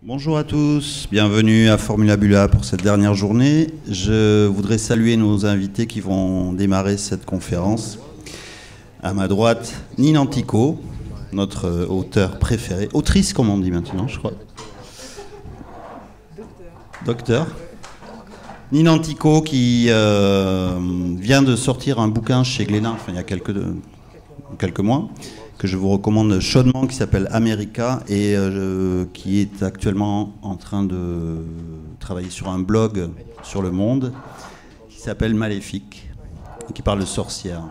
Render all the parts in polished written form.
Bonjour à tous, bienvenue à Formula Bula pour cette dernière journée. Je voudrais saluer nos invités qui vont démarrer cette conférence. À ma droite, Nina Antico, notre auteur préféré. Autrice, comme on dit maintenant, je crois. Docteur. Nina Antico qui vient de sortir un bouquin chez Glénat, enfin il y a quelques mois, que je vous recommande chaudement, qui s'appelle America et qui est actuellement en train de travailler sur un blog sur le monde qui s'appelle Maléfique et qui parle de sorcières.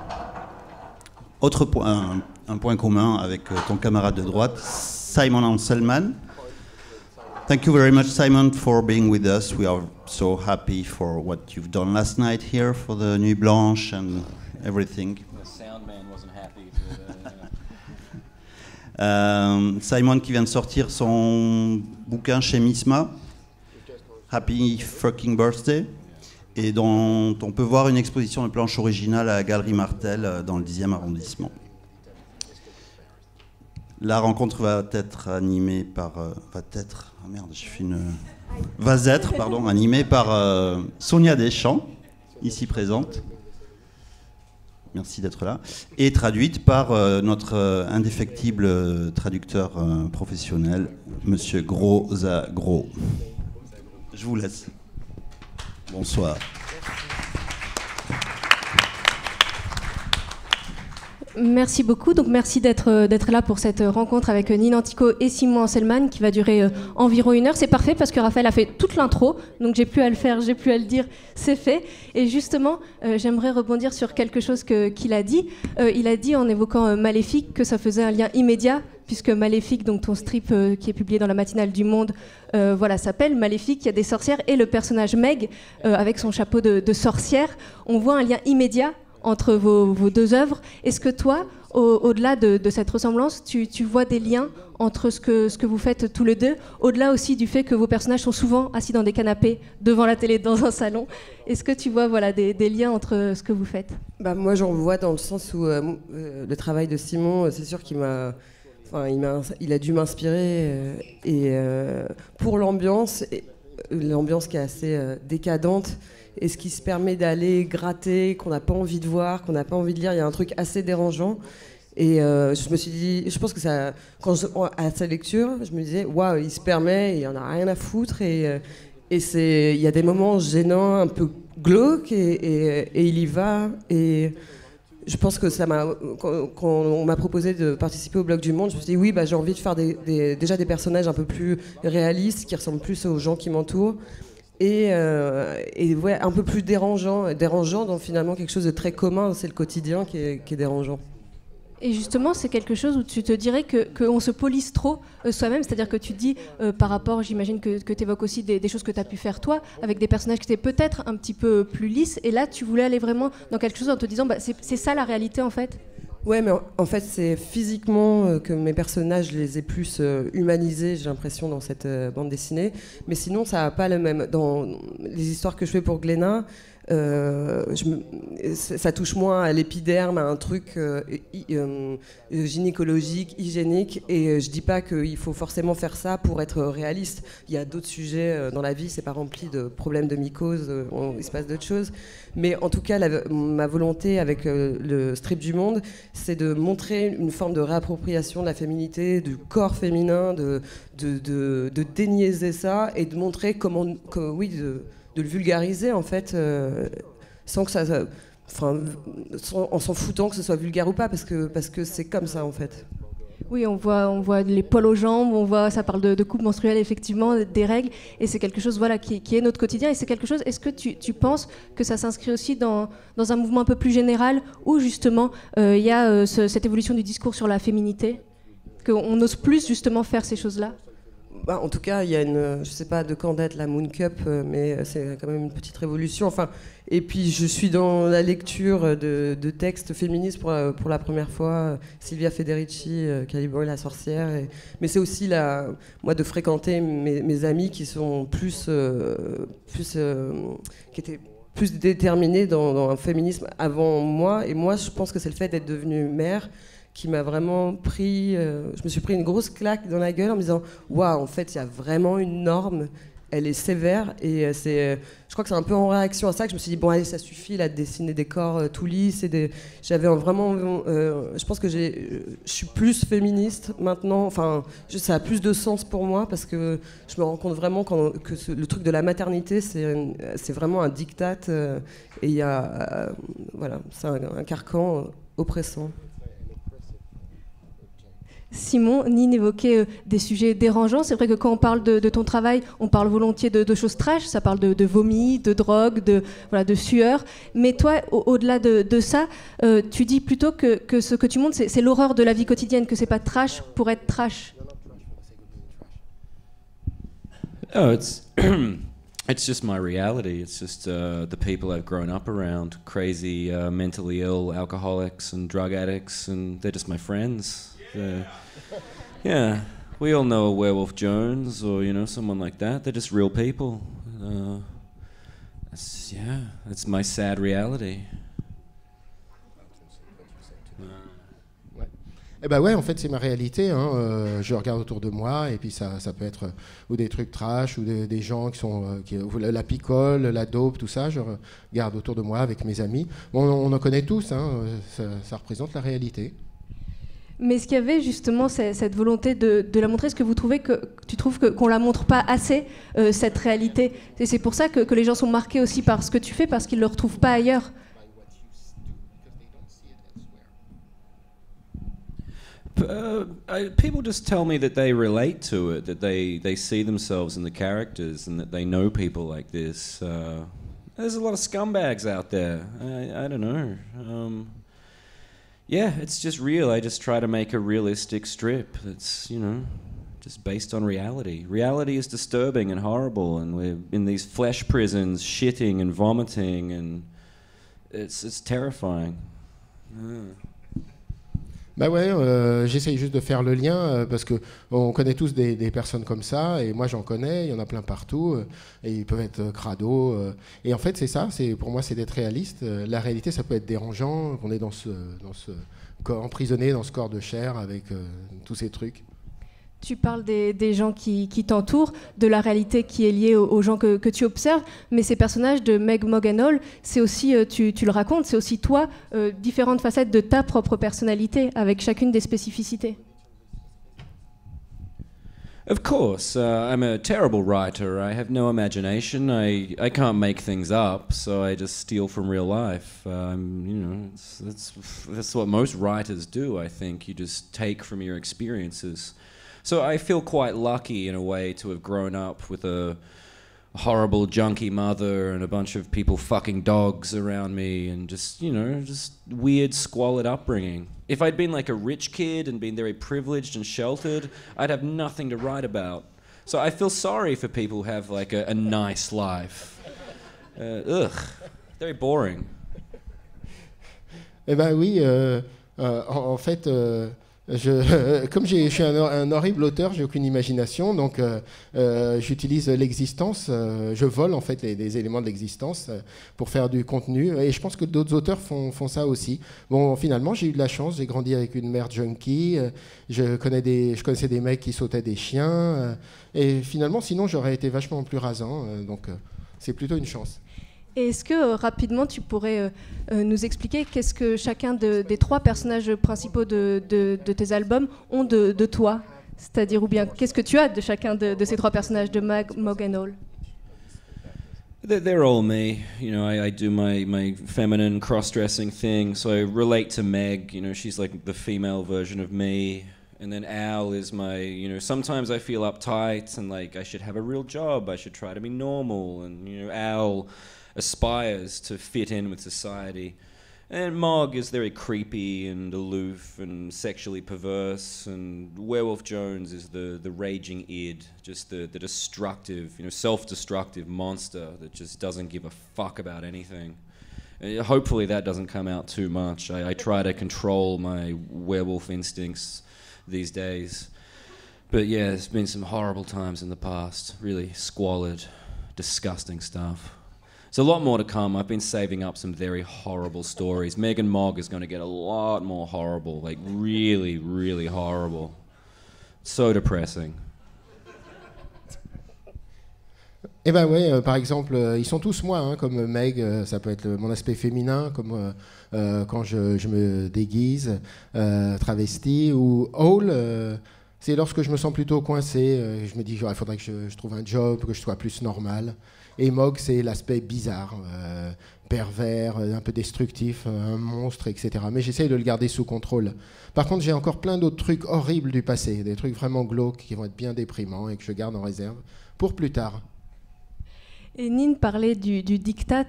Autre point, un point commun avec ton camarade de droite, Simon Anselman. Thank you very much, Simon, for being with us. We are so happy for what you've done last night here for the Nuit Blanche and everything. The sound man wasn't happy. Simon qui vient de sortir son bouquin chez Misma, Happy Fucking Birthday, et dont on peut voir une exposition de planches originales à la Galerie Martel dans le 10e arrondissement. La rencontre va être animée par... animée par Sonia Deschamps, ici présente. Merci d'être là. Et traduite par notre indéfectible traducteur professionnel, Monsieur Gros. Je vous laisse. Bonsoir. Merci beaucoup. Donc merci d'être là pour cette rencontre avec Nina Antico et Simon Anselman qui va durer environ 1 heure. C'est parfait parce que Raphaël a fait toute l'intro, donc j'ai plus à le faire, j'ai plus à le dire, c'est fait. Et justement, j'aimerais rebondir sur quelque chose qu'il a dit. Il a dit en évoquant Maléfique que ça faisait un lien immédiat, puisque Maléfique, donc ton strip qui est publié dans la matinale du Monde, s'appelle Maléfique, il y a des sorcières, et le personnage Meg, avec son chapeau de sorcière, on voit un lien immédiat entre vos deux œuvres. Est-ce que toi, au-delà de cette ressemblance, tu vois des liens entre ce que vous faites tous les deux, au-delà aussi du fait que vos personnages sont souvent assis dans des canapés, devant la télé, dans un salon? Est-ce que tu vois des liens entre ce que vous faites? Moi, j'en vois dans le sens où le travail de Simon, c'est sûr qu'il il a dû m'inspirer pour l'ambiance qui est assez décadente, et ce qui se permet d'aller gratter, qu'on n'a pas envie de voir, qu'on n'a pas envie de lire. Il y a un truc assez dérangeant. Et je me suis dit, je pense que ça, à sa lecture, je me disais, waouh, il se permet, il en a rien à foutre. Et il y a des moments gênants, un peu glauques, et il y va. Et je pense que quand on m'a proposé de participer au Blog du Monde, je me suis dit, oui, j'ai envie de faire déjà des personnages un peu plus réalistes, qui ressemblent plus aux gens qui m'entourent. Et un peu plus dérangeant dans finalement quelque chose de très commun, c'est le quotidien qui est dérangeant. Et justement, c'est quelque chose où tu te dirais qu'on se police trop soi-même, c'est-à-dire que tu dis, par rapport, j'imagine que tu évoques aussi des choses que tu as pu faire toi, avec des personnages qui étaient peut-être un petit peu plus lisses, et là tu voulais aller vraiment dans quelque chose en te disant, c'est ça la réalité en fait. Ouais, mais en fait, c'est physiquement que mes personnages, je les ai plus humanisés, j'ai l'impression, dans cette bande dessinée. Mais sinon, ça n'a pas le même... Dans les histoires que je fais pour Glénat, ça touche moins à l'épiderme, à un truc gynécologique, hygiénique, et je dis pas qu'il faut forcément faire ça pour être réaliste. Il y a d'autres sujets dans la vie, c'est pas rempli de problèmes de mycose, il se passe d'autres choses. Mais en tout cas, ma volonté avec le strip du Monde, c'est de montrer une forme de réappropriation de la féminité, du corps féminin, de déniaiser ça, et de montrer comment, de le vulgariser en fait, sans que en s'en foutant que ce soit vulgaire ou pas, parce que c'est comme ça en fait. Oui, on voit les poils aux jambes, ça parle de coupe menstruelle effectivement, des règles, et c'est quelque chose qui est notre quotidien, et c'est quelque chose. Est-ce que tu penses que ça s'inscrit aussi dans un mouvement un peu plus général où justement il y a cette évolution du discours sur la féminité, qu'on n'ose plus justement faire ces choses-là? En tout cas, il y a je sais pas de quand date la Moon Cup, mais c'est quand même une petite révolution. Et puis je suis dans la lecture de textes féministes pour la première fois. Silvia Federici, Calibre la sorcière. Mais c'est aussi moi de fréquenter mes amis qui sont qui étaient plus déterminés dans un féminisme avant moi. Et moi, je pense que c'est le fait d'être devenue mère qui m'a vraiment pris. Je me suis pris une grosse claque dans la gueule en me disant waouh, en fait, il y a vraiment une norme. Elle est sévère et je crois que c'est un peu en réaction à ça que je me suis dit bon allez, ça suffit là de dessiner des corps tout lisses j'avais vraiment je pense que je suis plus féministe maintenant, enfin ça a plus de sens pour moi parce que je me rends compte vraiment que le truc de la maternité c'est vraiment un diktat et il y a voilà, c'est un carcan oppressant. Simon, Nine évoquait des sujets dérangeants. C'est vrai que quand on parle de ton travail, on parle volontiers de choses trash. Ça parle de vomi, de drogue, de sueur. Mais toi, au-delà de ça, tu dis plutôt que ce que tu montres, c'est l'horreur de la vie quotidienne, que c'est pas trash pour être trash. Oh, it's it's just my reality. It's just the people I've grown up around, crazy, mentally ill alcoholics and drug addicts, and they're just my friends. Yeah, we all know a Werewolf Jones or someone like that. They're just real people. That's my sad reality. Eh ben ouais, en fait, c'est ma réalité. Je regarde autour de moi et puis ça peut être ou des trucs trash ou des gens qui sont la picole, la dope, tout ça. Je regarde autour de moi avec mes amis. Bon, on en connaît tous. Ça représente la réalité. Mais est-ce qu'il y avait justement cette volonté de la montrer? Est-ce que tu trouves qu'on la montre pas assez, cette réalité? Et c'est pour ça que les gens sont marqués aussi par ce que tu fais, parce qu'ils ne le retrouvent pas ailleurs. People just tell me that they relate to it, that they see themselves in the characters and that they know people like this. There's a lot of scumbags out there. I don't know. Yeah, it's just real. I just try to make a realistic strip that's, just based on reality. Reality is disturbing and horrible, and we're in these flesh prisons, shitting and vomiting, and it's terrifying. Bah ouais, j'essaye juste de faire le lien parce que on connaît tous des personnes comme ça et moi j'en connais, il y en a plein partout et ils peuvent être crado et en fait c'est ça, pour moi c'est d'être réaliste. La réalité ça peut être dérangeant, on est dans ce corps, emprisonné dans ce corps de chair avec tous ces trucs. Tu parles des gens qui t'entourent, de la réalité qui est liée aux gens que tu observes, mais ces personnages de Meg Moganall, c'est aussi, tu le racontes, c'est aussi toi, différentes facettes de ta propre personnalité, avec chacune des spécificités. Of course, I'm a terrible writer. I have no imagination. I can't make things up, so I just steal from real life. That's what most writers do, I think. You just take from your experiences. So I feel quite lucky in a way to have grown up with a horrible junkie mother and a bunch of people fucking dogs around me and just weird squalid upbringing. If I'd been like a rich kid and been very privileged and sheltered, I'd have nothing to write about. So I feel sorry for people who have like a nice life. Very boring. Eh ben oui, en fait... comme je suis un horrible auteur, j'ai aucune imagination, donc j'utilise l'existence, je vole en fait les éléments de l'existence pour faire du contenu, et je pense que d'autres auteurs font ça aussi. Bon, finalement, j'ai eu de la chance, j'ai grandi avec une mère junkie, je connaissais des mecs qui sautaient des chiens, et finalement, sinon, j'aurais été vachement plus rasant, donc c'est plutôt une chance. Et est-ce que rapidement tu pourrais nous expliquer qu'est-ce que chacun des trois personnages principaux de tes albums ont de toi? C'est-à-dire, ou bien qu'est-ce que tu as de chacun de ces trois personnages de Meg Moganall? They're all me. I do my feminine cross-dressing thing, so I relate to Meg. She's like the female version of me. And then Al is my, sometimes I feel uptight and like I should have a real job. I should try to be normal. And, Al aspires to fit in with society. And Mog is very creepy and aloof and sexually perverse. And Werewolf Jones is the raging id, just the destructive, self-destructive monster that just doesn't give a fuck about anything. Hopefully that doesn't come out too much. I try to control my werewolf instincts these days. But yeah, there's been some horrible times in the past. Really squalid, disgusting stuff. There's a lot more to come. I've been saving up some very horrible stories. Megan Mogg is going to get a lot more horrible, like really, really horrible. So depressing. Eh ben ouais, par exemple, ils sont tous moi, hein, comme Meg, ça peut être mon aspect féminin, comme quand je me déguise, travesti, ou Hall, c'est lorsque je me sens plutôt coincé, je me dis il faudrait que je trouve un job, que je sois plus normal. Et Mog, c'est l'aspect bizarre, pervers, un peu destructif, un monstre, etc. Mais j'essaye de le garder sous contrôle. Par contre, j'ai encore plein d'autres trucs horribles du passé, des trucs vraiment glauques qui vont être bien déprimants et que je garde en réserve pour plus tard. Et Nin parlait du diktat,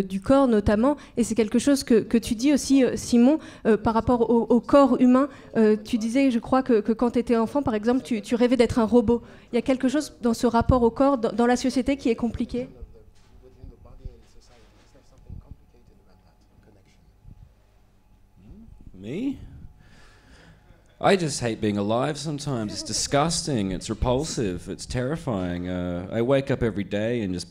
du corps notamment, et c'est quelque chose que tu dis aussi, Simon, par rapport au corps humain. Tu disais, je crois, que quand tu étais enfant, par exemple, tu rêvais d'être un robot. Il y a quelque chose dans ce rapport au corps, dans la société, qui est compliqué. Me? I just hate being alive sometimes. It's disgusting. It's repulsive. It's terrifying. I wake up every day and just,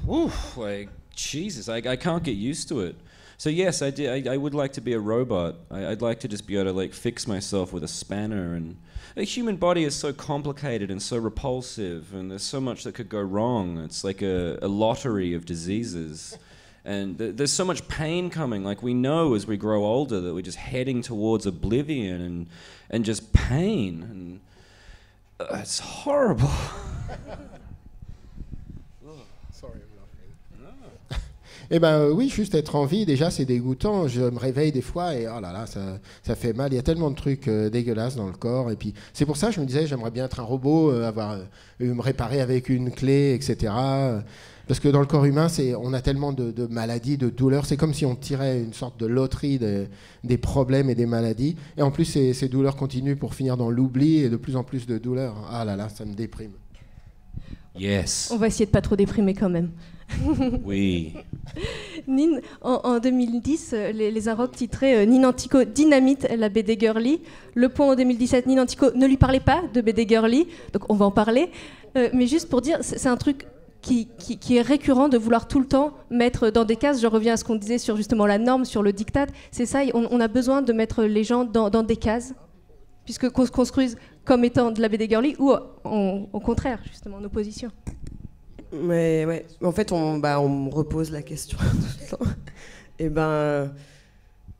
woof, like, Jesus, I can't get used to it. So yes, I would like to be a robot. I'd like to just be able to like fix myself with a spanner. And the human body is so complicated and so repulsive, and there's so much that could go wrong. It's like a lottery of diseases. And there's so much pain coming. Like we know as we grow older that we're just heading towards oblivion and just pain. And it's horrible. Eh ben oui, juste être en vie, déjà c'est dégoûtant. Je me réveille des fois et oh là là, ça fait mal. Il y a tellement de trucs dégueulasses dans le corps. Et puis c'est pour ça que je me disais, j'aimerais bien être un robot, me réparer avec une clé, etc. Parce que dans le corps humain, on a tellement de maladies, de douleurs. C'est comme si on tirait une sorte de loterie des problèmes et des maladies. Et en plus, ces douleurs continuent pour finir dans l'oubli et de plus en plus de douleurs. Ah là là, ça me déprime. Yes. On va essayer de pas trop déprimer quand même. Oui. Nin, en 2010, les Inrocks titraient Nin Antico dynamite la BD girly. Le Point en 2017, Nin Antico ne lui parlait pas de BD girly. Donc on va en parler. Mais juste pour dire, c'est un truc qui est récurrent de vouloir tout le temps mettre dans des cases. Je reviens à ce qu'on disait sur justement la norme, sur le diktat. C'est ça, on a besoin de mettre les gens dans des cases, puisque qu'on se construise comme étant de la BD girly ou au contraire, justement, en opposition. Mais ouais, en fait, on me repose la question tout le temps. Et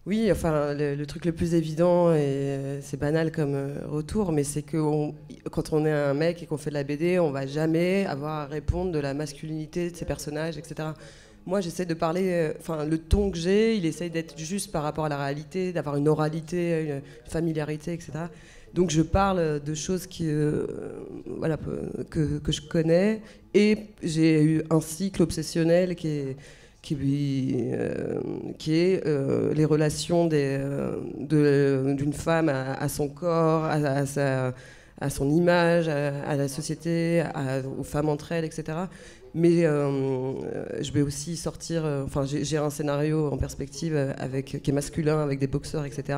oui, enfin, le truc le plus évident, et c'est banal comme retour, mais c'est que quand on est un mec et qu'on fait de la BD, on va jamais avoir à répondre de la masculinité de ses personnages, etc. Moi, j'essaie de parler, le ton que j'ai, il essaye d'être juste par rapport à la réalité, d'avoir une oralité, une familiarité, etc. Donc je parle de choses que je connais, et j'ai eu un cycle obsessionnel qui est les relations d'une femme à son corps, à son image, à la société, aux femmes entre elles, etc. Mais je vais aussi sortir. J'ai un scénario en perspective qui est masculin, avec des boxeurs, etc.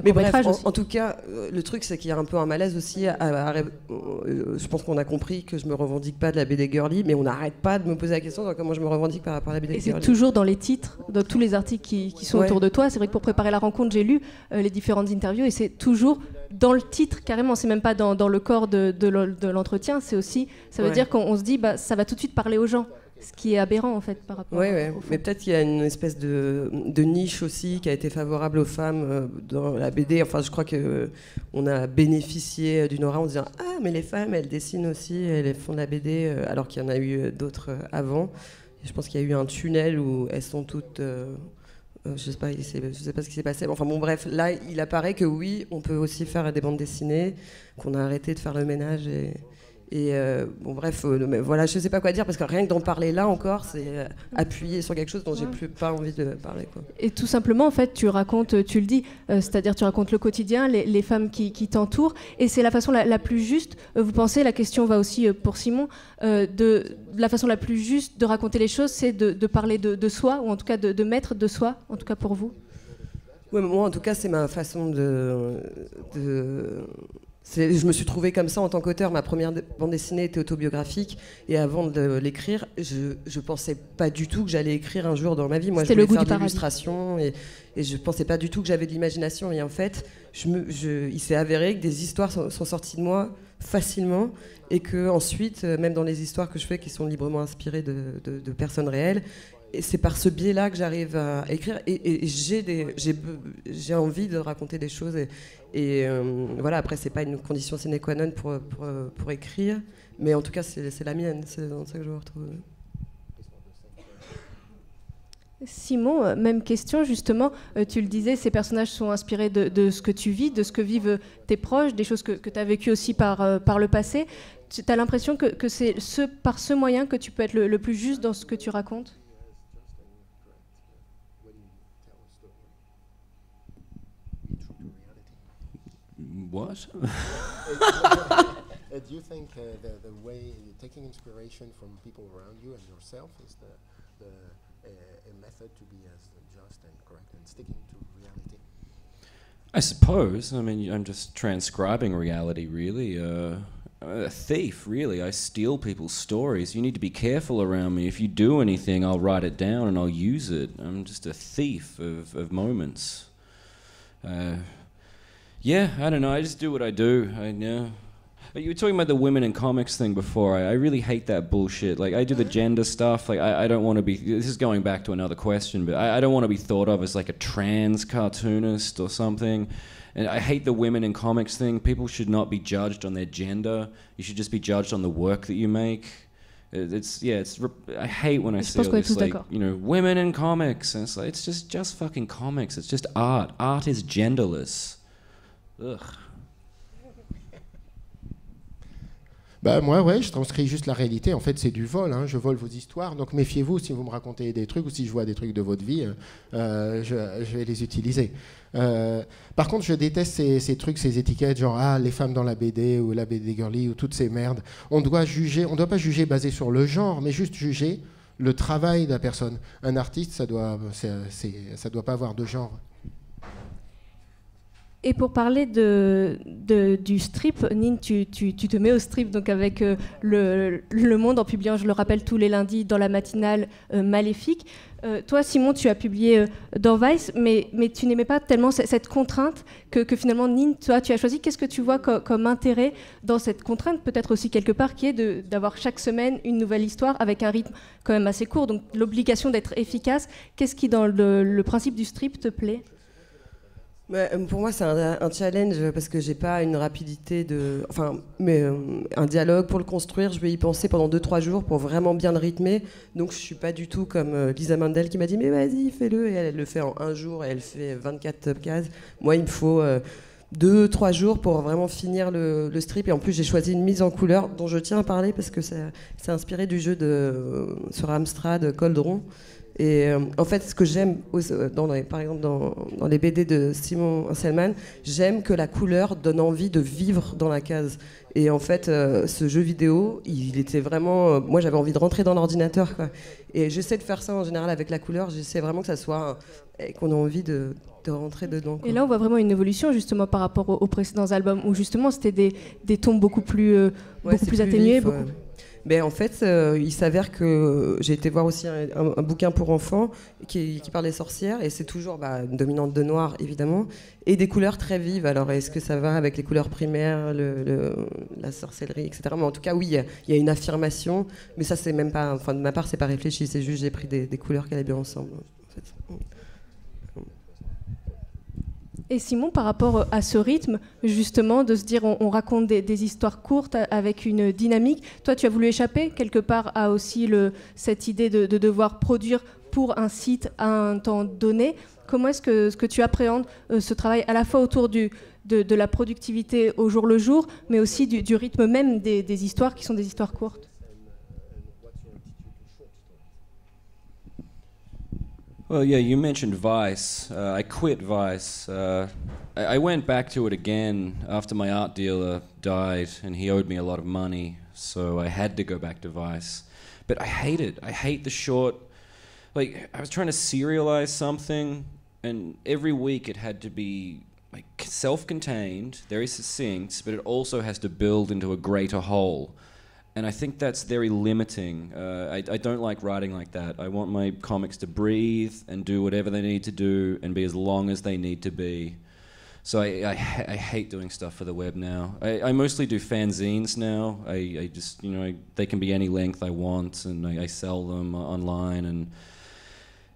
Mais bref, en tout cas, le truc, c'est qu'il y a un peu un malaise aussi. Je pense qu'on a compris que je me revendique pas de la BD girly, mais on n'arrête pas de me poser la question de comment je me revendique par rapport à la BD girly. Et c'est toujours dans les titres, dans tous les articles qui sont autour de toi. C'est vrai que pour préparer la rencontre, j'ai lu les différentes interviews, et c'est toujours dans le titre, carrément. C'est même pas dans le corps de l'entretien. C'est aussi, ça veut dire qu'on se dit, ça va tout de suite parler aux gens. Ce qui est aberrant en fait par rapport au fond. Mais peut-être qu'il y a une espèce de niche aussi qui a été favorable aux femmes dans la BD. Enfin, je crois qu'on a bénéficié d'une aura en disant « Ah, mais les femmes, elles dessinent aussi, elles font de la BD », alors qu'il y en a eu d'autres avant. Et je pense qu'il y a eu un tunnel où elles sont toutes... je sais pas ce qui s'est passé. Enfin bon, bref, là, il apparaît que oui, on peut aussi faire des bandes dessinées, qu'on a arrêté de faire le ménage voilà, je sais pas quoi dire, parce que rien que d'en parler là encore, c'est appuyer sur quelque chose dont j'ai pas envie de parler, quoi. Et tout simplement, en fait, tu racontes, tu le dis, c'est-à-dire tu racontes le quotidien, les femmes qui t'entourent, et c'est la façon la plus juste. Vous pensez, la question va aussi pour Simon, de la façon la plus juste de raconter les choses, c'est de parler de soi, ou en tout cas de mettre de soi, en tout cas pour vous. Ouais, moi, en tout cas, c'est ma façon Je me suis trouvée comme ça en tant qu'auteur. Ma première bande dessinée était autobiographique, et avant de l'écrire, je pensais pas du tout que j'allais écrire un jour dans ma vie. Moi, je voulais faire de l'illustration, et je pensais pas du tout que j'avais de l'imagination. Et en fait, il s'est avéré que des histoires sont sorties de moi facilement, et que ensuite, même dans les histoires que je fais qui sont librement inspirées de personnes réelles, et c'est par ce biais-là que j'arrive à écrire, et j'ai envie de raconter des choses, et voilà. Après, c'est pas une condition sine qua non pour écrire, mais en tout cas c'est la mienne, c'est dans ça que je me retrouve. Simon, même question justement, tu le disais, ces personnages sont inspirés de ce que tu vis, de ce que vivent tes proches, des choses que tu as vécues aussi par le passé. Tu as l'impression que c'est par ce moyen que tu peux être le plus juste dans ce que tu racontes? What? Do you think the way taking inspiration from people around you and yourself is a method to be as just and correct and sticking to reality? I suppose. I mean, I'm just transcribing reality, really. A thief, really. I steal people's stories. You need to be careful around me. If you do anything, I'll write it down and I'll use it. I'm just a thief of moments. Yeah, I don't know. I just do what I do. You were talking about the women in comics thing before. I really hate that bullshit. Like, I do the gender stuff. Like, I don't want to be... This is going back to another question, but I don't want to be thought of as like a trans cartoonist or something. And I hate the women in comics thing. People should not be judged on their gender. You should just be judged on the work that you make. I hate when I see all this, like, women in comics. And it's like, it's just fucking comics. It's just art. Art is genderless. Ugh. Bah moi, ouais, je transcris juste la réalité. En fait, c'est du vol. Hein. Je vole vos histoires. Donc méfiez-vous si vous me racontez des trucs ou si je vois des trucs de votre vie, je vais les utiliser. Par contre, je déteste ces trucs, ces étiquettes, genre les femmes dans la BD ou la BD girly ou toutes ces merdes. On doit pas juger basé sur le genre, mais juste juger le travail de la personne. Un artiste, ça doit pas avoir de genre. Et pour parler du strip, Nin, tu te mets au strip donc avec le Monde en publiant, je le rappelle, tous les lundis dans la matinale Maléfique. Toi, Simon, tu as publié dans Vice, mais tu n'aimais pas tellement cette contrainte que finalement, Nin, toi, tu as choisi. Qu'est-ce que tu vois comme intérêt dans cette contrainte, peut-être aussi quelque part, qui est d'avoir chaque semaine une nouvelle histoire avec un rythme quand même assez court, donc l'obligation d'être efficace. Qu'est-ce qui, dans le principe du strip, te plaît ? Pour moi, c'est un challenge parce que j'ai pas une rapidité un dialogue pour le construire. Je vais y penser pendant 2-3 jours pour vraiment bien le rythmer. Donc, je suis pas du tout comme Lisa Mandel qui m'a dit mais vas-y, fais-le, et elle le fait en un jour et elle fait 24 cases. Moi, il me faut 2-3 jours pour vraiment finir le strip. Et en plus, j'ai choisi une mise en couleur dont je tiens à parler parce que c'est inspiré du jeu sur Amstrad Coldron. Et en fait, ce que j'aime, par exemple dans les BD de Simon Selman, j'aime que la couleur donne envie de vivre dans la case. Et en fait, ce jeu vidéo, il était vraiment... moi, j'avais envie de rentrer dans l'ordinateur, quoi. Et j'essaie de faire ça en général avec la couleur. J'essaie vraiment que ça soit... qu'on ait envie de rentrer dedans, quoi. Et là, on voit vraiment une évolution, justement, par rapport aux précédents albums, où justement, c'était des tons beaucoup plus atténués. Vif, Mais en fait, il s'avère que j'ai été voir aussi un bouquin pour enfants qui parle des sorcières, et c'est toujours une dominante de noir, évidemment, et des couleurs très vives. Alors, est-ce que ça va avec les couleurs primaires, la sorcellerie, etc. Mais en tout cas, oui, il y a une affirmation, mais ça, c'est même pas... Enfin, de ma part, c'est pas réfléchi, c'est juste j'ai pris des couleurs qui allaient bien ensemble, en fait. Et Simon, par rapport à ce rythme, justement, de se dire on raconte des histoires courtes avec une dynamique, toi, tu as voulu échapper quelque part à aussi cette idée de devoir produire pour un site à un temps donné. Comment est-ce que tu appréhendes ce travail à la fois autour de la productivité au jour le jour, mais aussi du rythme même des histoires qui sont des histoires courtes ? Well, yeah, you mentioned Vice. I quit Vice. I went back to it again after my art dealer died and he owed me a lot of money, so I had to go back to Vice. But I hate it. I hate the short... Like, I was trying to serialize something, and every week it had to be like self-contained, very succinct, but it also has to build into a greater whole. And I think that's very limiting. I don't like writing like that. I want my comics to breathe and do whatever they need to do and be as long as they need to be. So I hate doing stuff for the web now. I mostly do fanzines now. I just, they can be any length I want, and I sell them online. And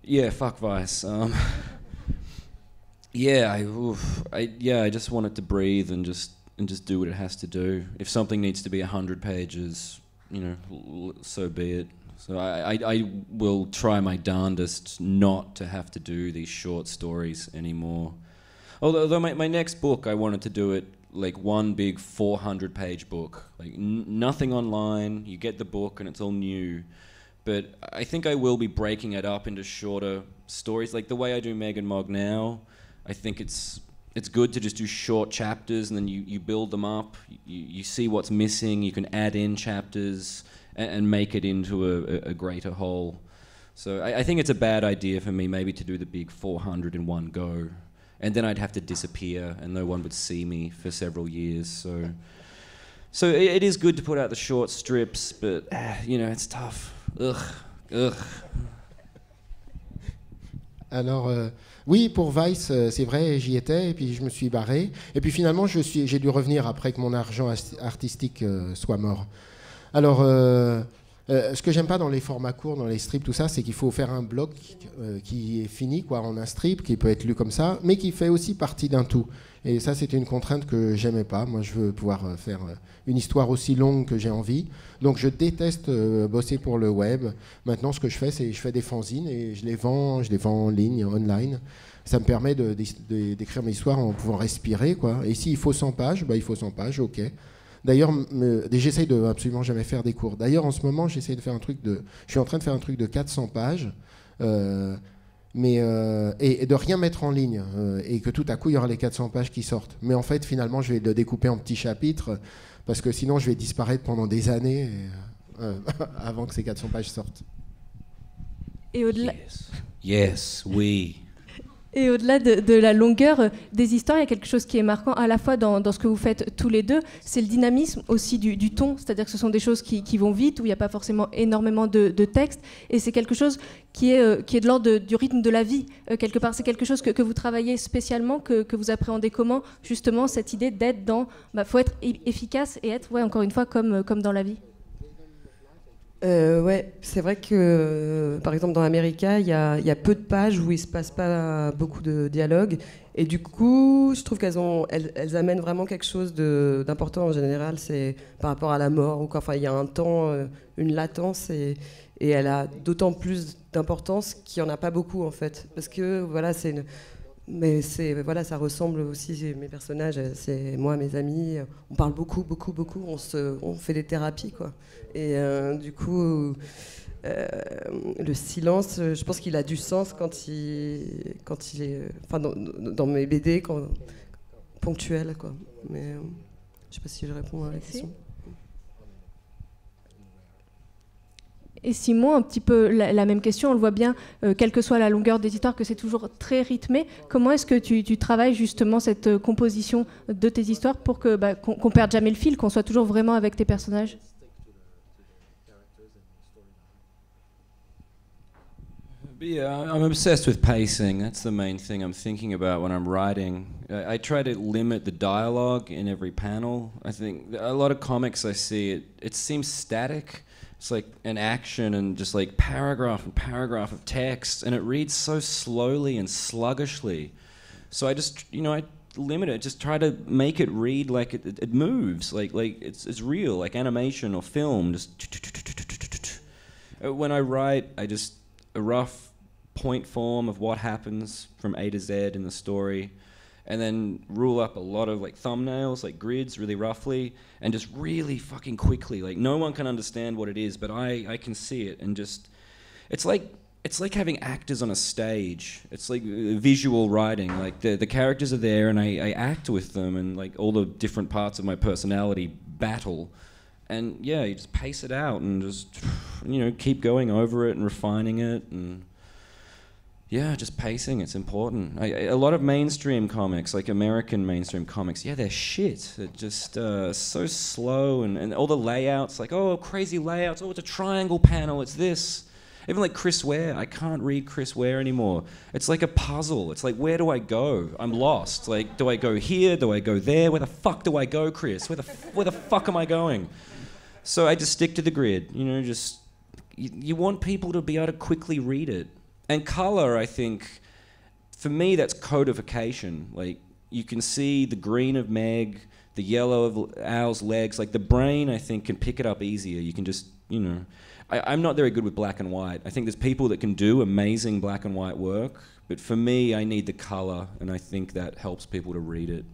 yeah, fuck Vice. I just want it to breathe and just do what it has to do. If something needs to be 100 pages, so be it. So I will try my darndest not to have to do these short stories anymore. Although my next book, I wanted to do it like one big 400-page book. Like nothing online, you get the book and it's all new. But I think I will be breaking it up into shorter stories. Like the way I do Meg and Mog now, I think it's good to just do short chapters, and then you build them up. You see what's missing, you can add in chapters and make it into a greater whole. So I think it's a bad idea for me maybe to do the big 400 in one go. And then I'd have to disappear and no one would see me for several years. So it is good to put out the short strips, but it's tough. Ugh. Alors, oui, pour Vice, c'est vrai, j'y étais, et puis je me suis barré. Et puis finalement, j'ai dû revenir après que mon argent artistique soit mort. Alors, ce que j'aime pas dans les formats courts, dans les strips, tout ça, c'est qu'il faut faire un bloc qui est fini, quoi, en un strip, qui peut être lu comme ça, mais qui fait aussi partie d'un tout. Et ça, c'était une contrainte que j'aimais pas. Moi, je veux pouvoir faire une histoire aussi longue que j'ai envie. Donc, je déteste bosser pour le web. Maintenant, ce que je fais, c'est je fais des fanzines et je les vends en ligne, online. Ça me permet d'écrire mes histoires en pouvant respirer, quoi. Et s'il faut 100 pages, il faut 100 pages, ok. D'ailleurs, j'essaye de absolument jamais faire des cours. D'ailleurs, en ce moment, j'essaye de faire je suis en train de faire un truc de 400 pages, et de rien mettre en ligne, et que tout à coup, il y aura les 400 pages qui sortent. Mais en fait, finalement, je vais le découper en petits chapitres, parce que sinon, je vais disparaître pendant des années avant que ces 400 pages sortent. Et au-delà... Yes, oui. Et au-delà de la longueur des histoires, il y a quelque chose qui est marquant à la fois dans ce que vous faites tous les deux, c'est le dynamisme aussi du ton, c'est-à-dire que ce sont des choses qui vont vite, où il n'y a pas forcément énormément de texte, et c'est quelque chose qui est de l'ordre du rythme de la vie, quelque part. C'est quelque chose que vous travaillez spécialement, que vous appréhendez comment, justement, cette idée d'être dans... faut être efficace et être, encore une fois, comme dans la vie. Ouais, c'est vrai que par exemple dans America, il y a peu de pages où il se passe pas beaucoup de dialogue, et du coup, je trouve qu'elles amènent vraiment quelque chose d'important en général, c'est par rapport à la mort, ou quoi. Enfin, il y a un temps, une latence, et elle a d'autant plus d'importance qu'il y en a pas beaucoup en fait, parce que voilà, ça ressemble aussi, mes personnages, c'est moi, mes amis, on parle beaucoup, on fait des thérapies, quoi. Et du coup, le silence, je pense qu'il a du sens quand il est, dans mes BD, ponctuel, quoi. Mais je sais pas si je réponds à la question. Et Simon, un petit peu la même question, on le voit bien, quelle que soit la longueur des histoires, que c'est toujours très rythmé. Comment est-ce que tu travailles justement cette composition de tes histoires pour qu'on perde jamais le fil, qu'on soit toujours vraiment avec tes personnages? Yeah, I'm obsessed with pacing. That's the main thing I'm thinking about when I'm writing. I try to limit the dialogue in every panel. I think a lot of comics I see, it seems static. It's like an action and just like paragraph and paragraph of text, and it reads so slowly and sluggishly. So I just, I limit it. Just try to make it read like it moves, like it's real, like animation or film. Just when I write, I just a rough point form of what happens from A to Z in the story, and then rule up a lot of like thumbnails, like grids, really roughly, and just really fucking quickly. Like no one can understand what it is, but I can see it, and just it's like having actors on a stage. It's like visual writing. Like the characters are there, and I act with them, and like all the different parts of my personality battle. And yeah, you just pace it out and just keep going over it and refining it, and yeah, just pacing, it's important. A lot of mainstream comics, like American mainstream comics, yeah, they're shit. They're just so slow, and all the layouts, like, oh, crazy layouts, oh, it's a triangle panel, it's this. Even like Chris Ware, I can't read Chris Ware anymore. It's like a puzzle. It's like, where do I go? I'm lost. Like, do I go here? Do I go there? Where the fuck do I go, Chris? Where the fuck am I going? So I just stick to the grid, you know, just, you want people to be able to quickly read it. And color, I think, for me, that's codification. Like, you can see the green of Meg, the yellow of Al's legs. Like, the brain, I think, can pick it up easier. You can just, you know... I'm not very good with black and white. I think there's people that can do amazing black and white work, but for me, I need the color, and I think that helps people to read it.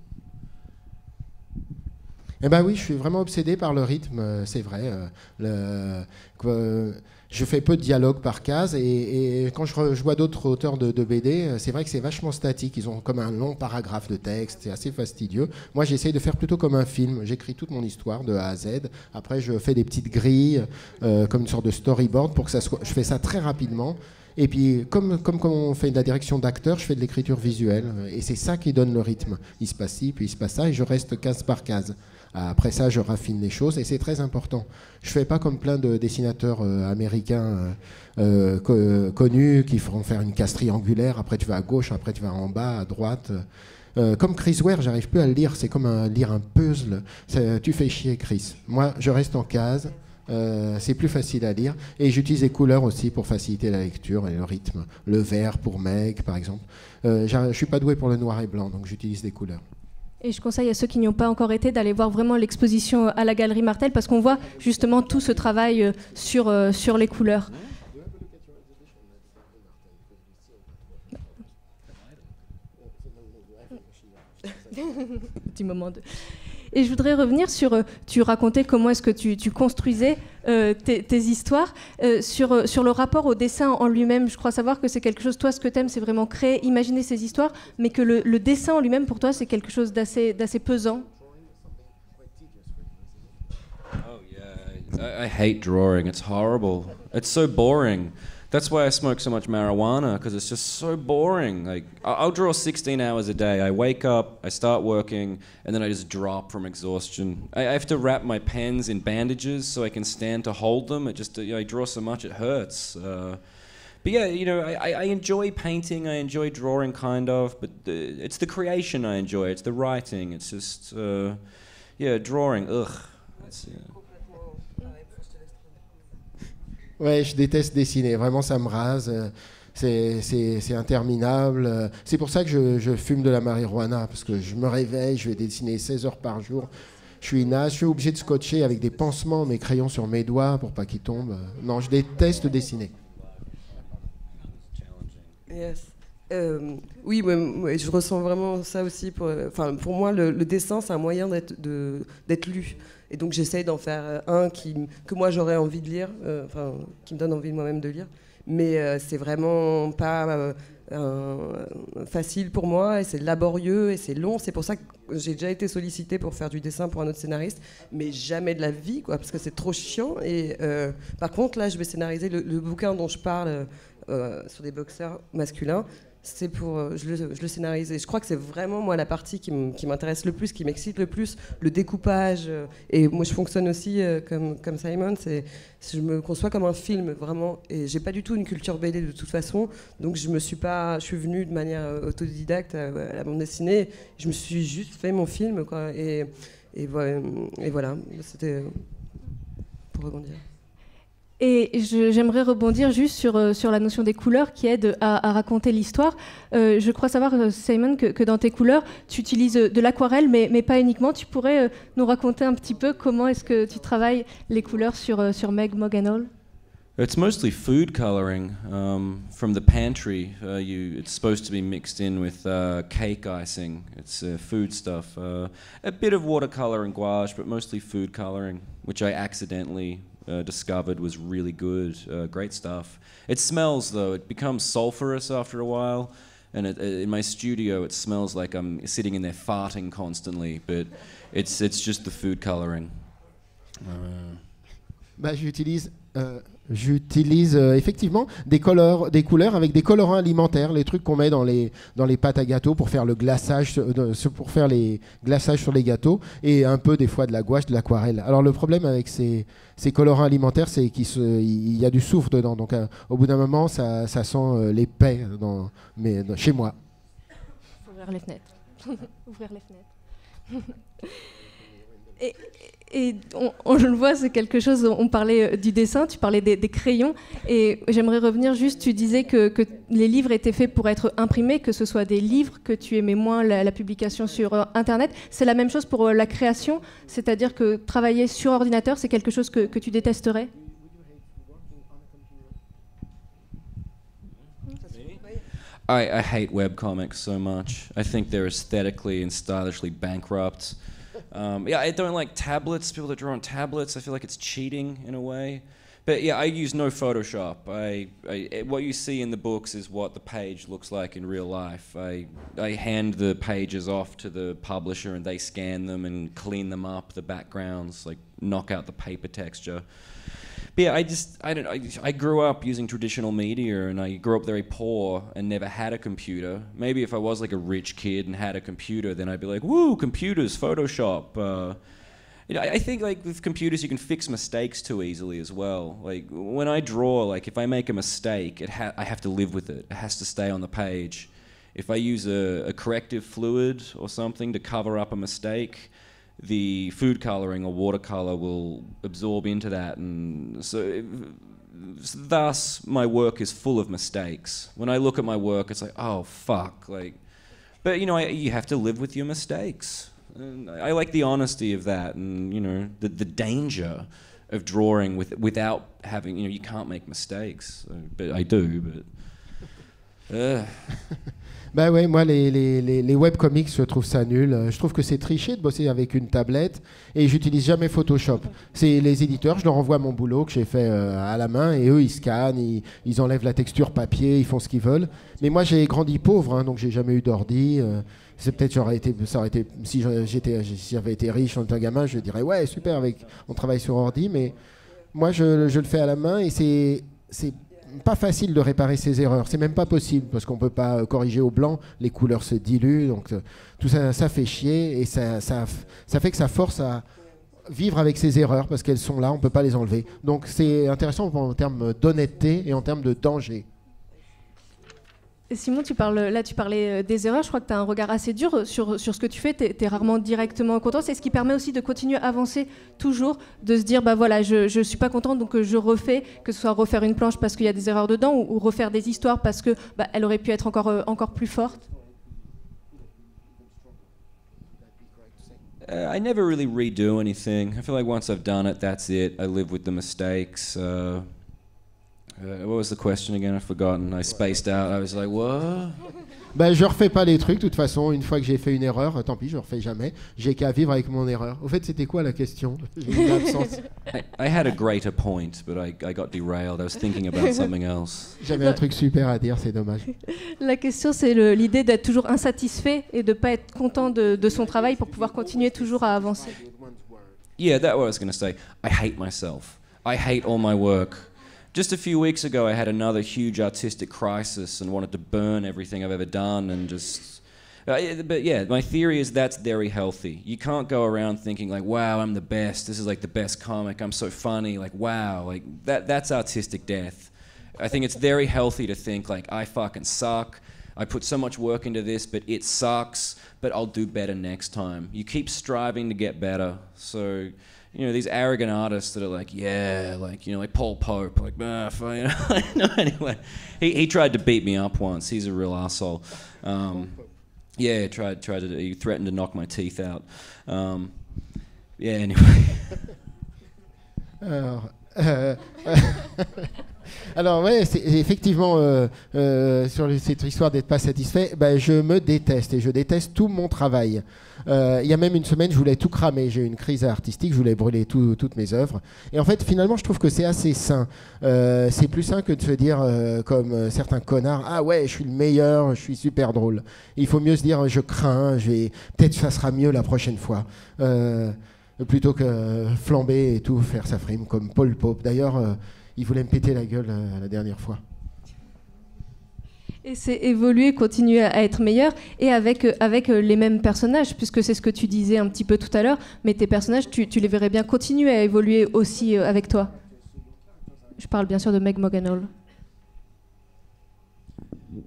Eh ben oui, je suis vraiment obsédé par le rythme, c'est vrai. Je fais peu de dialogue par case, et quand je vois d'autres auteurs de BD, c'est vrai que c'est vachement statique. Ils ont comme un long paragraphe de texte, c'est assez fastidieux. Moi, j'essaye de faire plutôt comme un film. J'écris toute mon histoire de A à Z. Après, je fais des petites grilles, comme une sorte de storyboard, pour que ça soit. Je fais ça très rapidement. Et puis, comme on fait de la direction d'acteur, je fais de l'écriture visuelle. Et c'est ça qui donne le rythme. Il se passe ci, puis il se passe ça, et je reste case par case. Après ça, je raffine les choses, et c'est très important. Je ne fais pas comme plein de dessinateurs américains connus qui feront faire une case triangulaire, après tu vas à gauche, après tu vas en bas, à droite. Comme Chris Ware, j'arrive plus à le lire, c'est comme lire un puzzle. Tu fais chier, Chris. Moi, je reste en case. C'est plus facile à lire, et j'utilise les couleurs aussi pour faciliter la lecture et le rythme. Le vert pour Meg, par exemple. Je suis pas doué pour le noir et blanc, donc j'utilise des couleurs. Et je conseille à ceux qui n'y ont pas encore été d'aller voir vraiment l'exposition à la Galerie Martel, parce qu'on voit justement tout ce travail sur les couleurs. Petit moment de... Et je voudrais revenir sur, tu racontais comment est-ce que tu construisais tes histoires, sur le rapport au dessin en lui-même. Je crois savoir que c'est quelque chose, toi ce que t'aimes c'est vraiment créer, imaginer ces histoires, mais que le dessin en lui-même pour toi c'est quelque chose d'assez pesant. Oh yeah, I hate drawing, it's horrible. It's so boring. That's why I smoke so much marijuana, because it's just so boring. Like, I'll draw 16 hours a day. I wake up, I start working, and then I just drop from exhaustion. I have to wrap my pens in bandages so I can stand to hold them. It just, I draw so much it hurts. But yeah, you know, I enjoy painting, I enjoy drawing kind of, but it's the creation I enjoy, it's the writing, it's just, yeah, drawing, ugh. That's, yeah. Ouais, je déteste dessiner, vraiment ça me rase, c'est interminable. C'est pour ça que je fume de la marijuana, parce que je me réveille, je vais dessiner 16 heures par jour. Je suis naze, je suis obligé de scotcher avec des pansements mes crayons sur mes doigts pour pas qu'ils tombent. Non, je déteste dessiner. Yes. Oui, ouais, je ressens vraiment ça aussi. Pour moi, le dessin, c'est un moyen d'être lu. Et donc, j'essaye d'en faire un que moi, j'aurais envie de lire, qui me donne envie moi-même de lire. Mais c'est vraiment pas facile pour moi, et c'est laborieux, et c'est long. C'est pour ça que j'ai déjà été sollicitée pour faire du dessin pour un autre scénariste, mais jamais de la vie, quoi, parce que c'est trop chiant. Et par contre, là, je vais scénariser le bouquin dont je parle sur des boxeurs masculins. C'est pour, je le scénarise, et je crois que c'est vraiment moi la partie qui m'intéresse le plus, qui m'excite le plus, le découpage. Et moi je fonctionne aussi comme Simon, je me conçois comme un film vraiment, et j'ai pas du tout une culture BD de toute façon, donc je suis venue de manière autodidacte à la bande dessinée, je me suis juste fait mon film, quoi, et voilà, c'était pour rebondir. Et j'aimerais rebondir juste sur la notion des couleurs qui aide à raconter l'histoire. Je crois savoir, Simon, que dans tes couleurs, tu utilises de l'aquarelle, mais pas uniquement. Tu pourrais nous raconter un petit peu comment est-ce que tu travailles les couleurs sur Meg, Mog and All? It's mostly food coloring from the pantry. It's supposed to be mixed in with cake icing. It's food stuff. A bit of watercolor and gouache, but mostly food coloring, which I accidentally discovered was really good. Great stuff. It smells, though. It becomes sulfurous after a while. And in my studio, it smells like I'm sitting in there farting constantly. But it's just the food coloring. J'utilise effectivement des couleurs avec des colorants alimentaires, les trucs qu'on met dans les pâtes à gâteaux pour faire le glaçage, pour faire les glaçages sur les gâteaux, et un peu des fois de la gouache, de l'aquarelle. Alors le problème avec ces colorants alimentaires, c'est qu'il y a du soufre dedans, donc au bout d'un moment, ça sent l'épais chez moi. Faut ouvrir les fenêtres. Ouvrir les fenêtres. Et je le vois, c'est quelque chose, on parlait du dessin, tu parlais des crayons, et j'aimerais revenir juste, tu disais que les livres étaient faits pour être imprimés, que ce soit des livres, que tu aimais moins la publication sur Internet. C'est la même chose pour la création, c'est-à-dire que travailler sur ordinateur, c'est quelque chose que tu détesterais? I hate webcomics so much. I think they're aesthetically and stylishly bankrupt. Yeah, I don't like tablets, people that draw on tablets. I feel like it's cheating in a way. But yeah, I use no Photoshop. What you see in the books is what the page looks like in real life. I hand the pages off to the publisher and they scan them and clean them up, the backgrounds, like knock out the paper texture. But yeah, I grew up using traditional media, and I grew up very poor and never had a computer. Maybe if I was like a rich kid and had a computer, then I'd be like, woo, computers, Photoshop. I think like with computers you can fix mistakes too easily as well. Like when I draw, like if I make a mistake, I have to live with it. It has to stay on the page. If I use a corrective fluid or something to cover up a mistake, the food coloring or watercolor will absorb into that, and thus my work is full of mistakes. When I look at my work, it's like, oh fuck, like, but you know, you have to live with your mistakes. And I like the honesty of that, and you know, the danger of drawing without having, you know, you can't make mistakes. But I do, but. Bah ouais, moi les webcomics, je trouve ça nul. Je trouve que c'est tricher de bosser avec une tablette, et j'utilise jamais Photoshop. C'est les éditeurs, je leur envoie mon boulot que j'ai fait à la main, et eux ils scannent, ils enlèvent la texture papier, ils font ce qu'ils veulent. Mais moi j'ai grandi pauvre, hein, donc j'ai jamais eu d'ordi. C'est peut-être ça aurait été si j'avais été riche en tant que gamin, je dirais ouais super, on travaille sur ordi, mais moi je le fais à la main, et c'est pas facile de réparer ces erreurs, c'est même pas possible parce qu'on peut pas corriger au blanc, les couleurs se diluent, donc tout ça fait chier, et ça fait que ça force à vivre avec ces erreurs parce qu'elles sont là, on peut pas les enlever. Donc c'est intéressant en termes d'honnêteté et en termes de danger. Simon, tu parlais des erreurs. Je crois que tu as un regard assez dur sur ce que tu fais. Tu es rarement directement content. C'est ce qui permet aussi de continuer à avancer toujours, de se dire, bah voilà, je suis pas content, donc je refais, que ce soit refaire une planche parce qu'il y a des erreurs dedans, ou refaire des histoires parce que elle aurait pu être encore plus forte. I never really redo anything. I feel like once I've done it, that's it. I live with the mistakes. What was the question again? I've forgotten. I spaced out. I was like, what? Je refais pas les trucs. De toute façon, une fois que j'ai fait une erreur, tant pis, je refais jamais. J'ai qu'à vivre avec mon erreur. Au fait, c'était quoi la question? J'ai eu l'absence. I had a greater point, but I got derailed. I was thinking about something else. J'avais un truc super à dire, c'est dommage. La question, c'est l'idée d'être toujours insatisfait et de pas être content de son travail pour pouvoir continuer toujours à avancer. Yeah, that's what I was going to say. I hate myself. I hate all my work. Just a few weeks ago, I had another huge artistic crisis and wanted to burn everything I've ever done and just... but yeah, my theory is that's very healthy. You can't go around thinking like, wow, I'm the best. This is like the best comic. I'm so funny. Like, wow. Like, that's artistic death. I think it's very healthy to think like, I fucking suck. I put so much work into this, but it sucks. But I'll do better next time. You keep striving to get better. So... You know, these arrogant artists that are like, yeah, like, you know, like Paul Pope, like, you know, no, anyway. He tried to beat me up once. He's a real asshole. Yeah, he threatened to knock my teeth out. Yeah, anyway. Alors ouais, c'est effectivement sur cette histoire d'être pas satisfait, je me déteste, et je déteste tout mon travail. Il y a même une semaine, je voulais tout cramer, j'ai eu une crise artistique, je voulais brûler toutes mes œuvres. Et en fait, finalement, je trouve que c'est assez sain. C'est plus sain que de se dire, comme certains connards, ah ouais, je suis le meilleur, je suis super drôle. Il faut mieux se dire, je crains, peut-être ça sera mieux la prochaine fois. plutôt que flamber et tout, faire sa frime comme Paul Pope. D'ailleurs, il voulait me péter la gueule la dernière fois. Et c'est évoluer, continuer à être meilleur, et avec les mêmes personnages, puisque c'est ce que tu disais un petit peu tout à l'heure, mais tes personnages, tu les verrais bien continuer à évoluer aussi avec toi. Je parle bien sûr de Meg Moganall.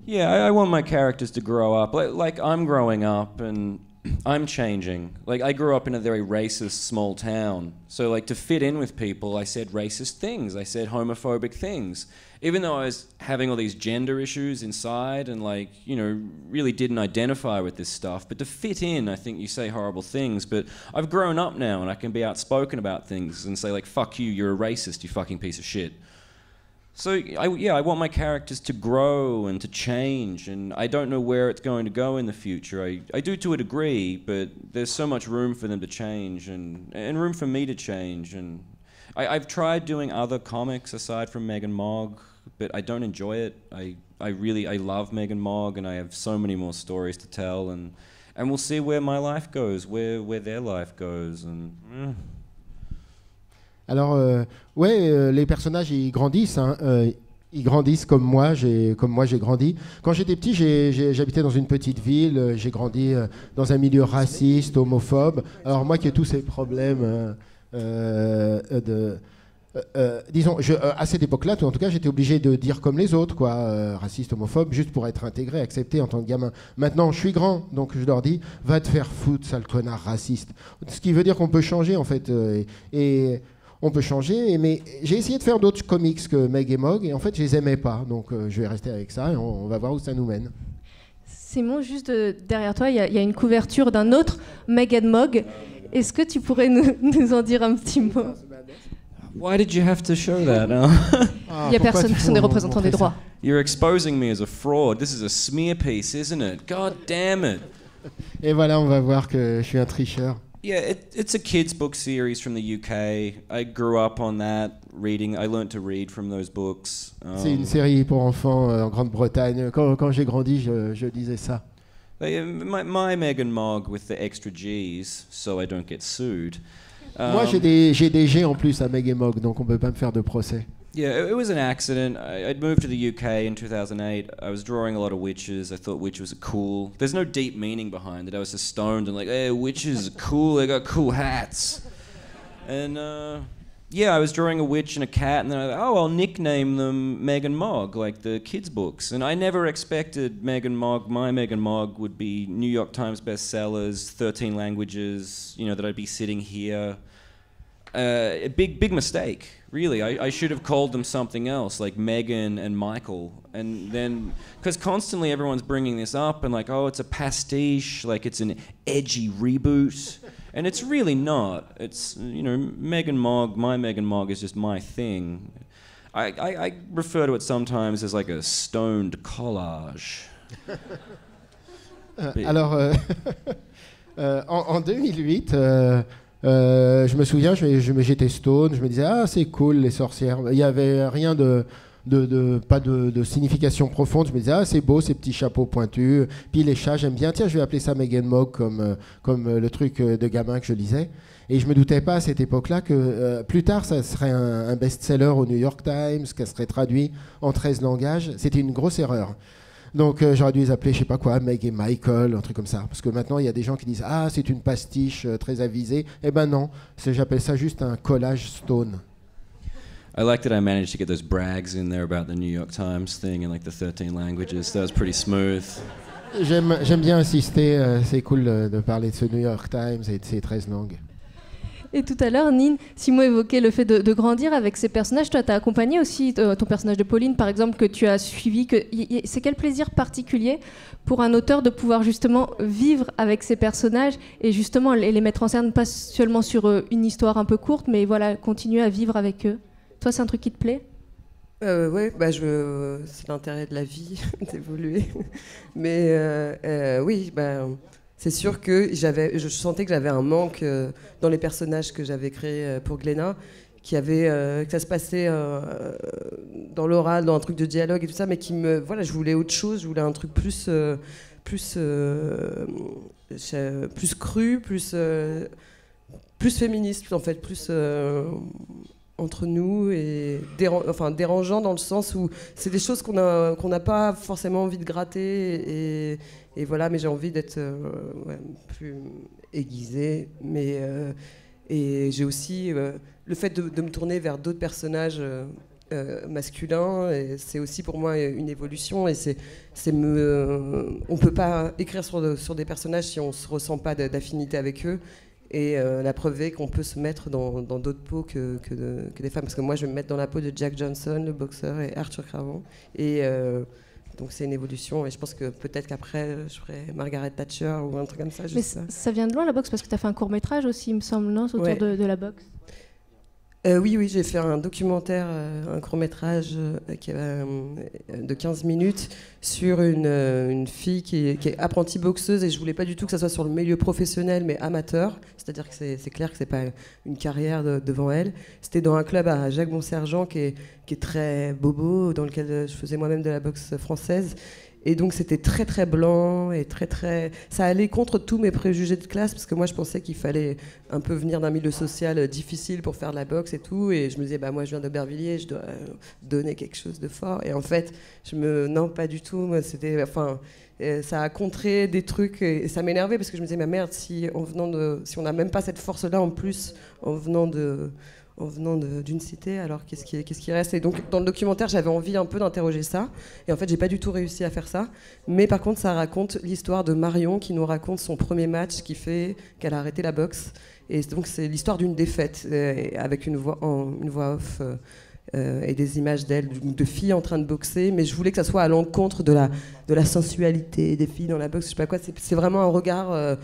Yeah, I want my characters to grow up. Like I'm growing up and I'm changing. Like I grew up in a very racist small town. So like to fit in with people, I said racist things. I said homophobic things. Even though I was having all these gender issues inside and like, you know, really didn't identify with this stuff. But to fit in, I think you say horrible things. But I've grown up now and I can be outspoken about things and say like, fuck you, you're a racist, you fucking piece of shit. So I want my characters to grow and to change, and I don't know where it's going to go in the future. I do to a degree, but there's so much room for them to change and room for me to change. And I've tried doing other comics aside from Meg and Mog, but I don't enjoy it. I love Meg and Mog, and I have so many more stories to tell, and we'll see where my life goes, where their life goes, and. Alors, les personnages, ils grandissent. Ils grandissent comme moi j'ai grandi. Quand j'étais petit, j'habitais dans une petite ville. J'ai grandi dans un milieu raciste, homophobe. Alors moi qui ai tous ces problèmes disons, à cette époque-là, en tout cas, j'étais obligé de dire comme les autres, quoi, raciste, homophobe, juste pour être intégré, accepté en tant que gamin. Maintenant, je suis grand, donc je leur dis, va te faire foutre, sale connard raciste. Ce qui veut dire qu'on peut changer, en fait, et on peut changer, mais j'ai essayé de faire d'autres comics que Meg et Mog, et en fait, je les aimais pas. Donc, je vais rester avec ça, et on va voir où ça nous mène. Simon, juste derrière toi, il y a une couverture d'un autre Meg and Mog. Est-ce que tu pourrais nous en dire un petit mot? Why did you have to show that? Il n'y a personne qui sont des représentants des droits. You're exposing me as a fraud. This is a smear piece, isn't it? God damn it. Et voilà, on va voir que je suis un tricheur. Yeah, it's a kids' book series from the UK. I grew up on that, reading. I learned to read from those books. C'est une série pour enfants en Grande-Bretagne. Quand j'ai grandi, je lisais ça. My Meg and Mog with the extra G's, so I don't get sued. Moi, j'ai des G en plus à Meg et Mog, donc on peut pas me faire de procès. Yeah, it was an accident. I'd moved to the UK in 2008. I was drawing a lot of witches. I thought witches are cool. There's no deep meaning behind it. I was just stoned and like, hey, witches are cool. They got cool hats. And yeah, I was drawing a witch and a cat, and then I thought, oh, I'll nickname them Meg and Mog, like the kids' books. And I never expected Meg and Mog, my Meg and Mog, would be New York Times bestsellers, 13 languages, you know, that I'd be sitting here. A big mistake, really. I should have called them something else, like Megan and Michael. And then, because constantly everyone's bringing this up and like, oh, it's a pastiche, like it's an edgy reboot. And it's really not. It's, you know, Meg and Mog, my Meg and Mog is just my thing. I refer to it sometimes as like a stoned collage. Alors, en 2008... je me souviens, j'étais stone, je me disais ah c'est cool les sorcières. Il n'y avait rien pas de signification profonde. Je me disais ah c'est beau ces petits chapeaux pointus. Puis les chats j'aime bien. Tiens je vais appeler ça Meg and Mog comme le truc de gamin que je lisais. Et je me doutais pas à cette époque-là que plus tard ça serait un best-seller au New York Times, qu'elle serait traduit en 13 langages. C'était une grosse erreur. Donc j'aurais dû les appeler, je sais pas quoi, Meg et Michael, un truc comme ça. Parce que maintenant, il y a des gens qui disent « Ah, c'est une pastiche très avisée ». Eh ben non, j'appelle ça juste un collage stone. I like that I managed to get those brags in there about the New York Times thing in like the 13 languages. That was pretty smooth. J'aime bien insister, c'est cool de parler de ce New York Times et de ces 13 langues. Et tout à l'heure, Simon évoquait le fait de grandir avec ses personnages. Toi, tu as accompagné aussi ton personnage de Pauline, par exemple, que tu as suivi. C'est quel plaisir particulier pour un auteur de pouvoir justement vivre avec ses personnages et justement les mettre en scène, pas seulement sur une histoire un peu courte, mais voilà, continuer à vivre avec eux. Toi, c'est un truc qui te plaît ? Oui, c'est l'intérêt de la vie d'évoluer. Mais oui, c'est sûr que je sentais que j'avais un manque dans les personnages que j'avais créés pour Glénat, que ça se passait dans l'oral, dans un truc de dialogue et tout ça, mais je voulais autre chose, je voulais un truc plus cru, plus féministe, en fait, plus entre nous, et dérangeant dans le sens où c'est des choses qu'on n'a pas forcément envie de gratter, et voilà, mais j'ai envie d'être plus aiguisée, et j'ai aussi le fait de me tourner vers d'autres personnages masculin, et c'est aussi pour moi une évolution, et on peut pas écrire sur des personnages si on se ressent pas d'affinité avec eux, et la preuve est qu'on peut se mettre dans d'autres peaux que des femmes, parce que moi je vais me mettre dans la peau de Jack Johnson, le boxeur, et Arthur Cravant, et donc c'est une évolution, et je pense que peut-être qu'après je ferai Margaret Thatcher ou un truc comme ça. Mais ça vient de loin la boxe, parce que tu as fait un court-métrage aussi, il me semble, non, autour de la boxe. Oui, j'ai fait un documentaire, un court-métrage de 15 minutes sur une fille qui est apprentie boxeuse, et je voulais pas du tout que ça soit sur le milieu professionnel mais amateur, c'est-à-dire que c'est clair que c'est pas une carrière devant elle. C'était dans un club à Jacques-Bon-Sergent qui est très bobo, dans lequel je faisais moi-même de la boxe française. Et donc c'était très très blanc, et ça allait contre tous mes préjugés de classe, parce que moi je pensais qu'il fallait un peu venir d'un milieu social difficile pour faire de la boxe et tout, et je me disais moi je viens d'Aubervilliers, je dois donner quelque chose de fort, et en fait non, pas du tout. Moi, ça a contré des trucs, et ça m'énervait, parce que je me disais merde, si on n'a même pas cette force là en plus en venant d'une cité, alors qu'est-ce qui reste? Et donc dans le documentaire j'avais envie un peu d'interroger ça, et en fait j'ai pas du tout réussi à faire ça, mais par contre ça raconte l'histoire de Marion, qui nous raconte son premier match qui fait qu'elle a arrêté la boxe, et donc c'est l'histoire d'une défaite, avec une voix off et des images d'elle, de filles en train de boxer, mais je voulais que ça soit à l'encontre de la sensualité des filles dans la boxe, je sais pas quoi. C'est vraiment un regard